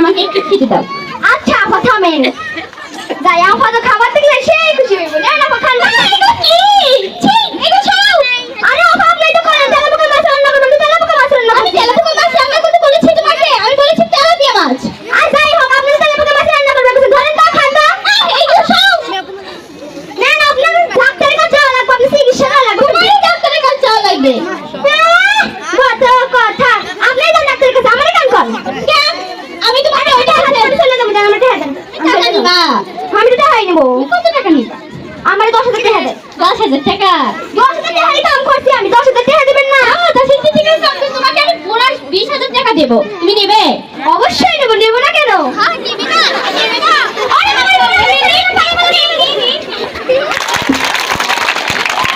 আমাকে একটু খেতে দাও। আচ্ছা আপা থামেন, যাই আপা তো খাবার দেখলে সেই খুশি হইব না আপা খান না। কি ছি এগো ছাও। আরে আপা আপনি তো করেন তেলাপোকা মাছ রান্না করবেন, তেলাপোকা মাছ রান্না করবেন। আমি তেলাপোকা মাছ রান্না করতে বলেছি তোমাকে? আমি বলেছি তেলাপিয়া মাছ। আর যাই হোক আপনি তেলাপোকা মাছ রান্না করবেন, কিছু ধরেন তো খান তো। এগো ছাও না না, আপনার ডাক্তারের কাছে যাওয়া লাগবে, আপনি চিকিৎসা করা লাগবে। তোমারই ডাক্তারের কাছে যাওয়া লাগবে। কত কথা, আপনি তো ডাক্তারের কাছে আমারে কান কর কেন? আমি তোমাকে ওইটা হাতে চলে যাবো, জান আমার টাকা দেন। টাকা নিবা? আমি তো টাকাই নেব। কত টাকা নিবা? আমার 10,000 টাকা দেন। 10,000 টাকা? 10,000 টাকা কাম করছি আমি, 10,000 টাকা দিবেন না? ঠিক আছে, তোমাকে আমি পুরো 20,000 টাকা দেব, তুমি নেবে?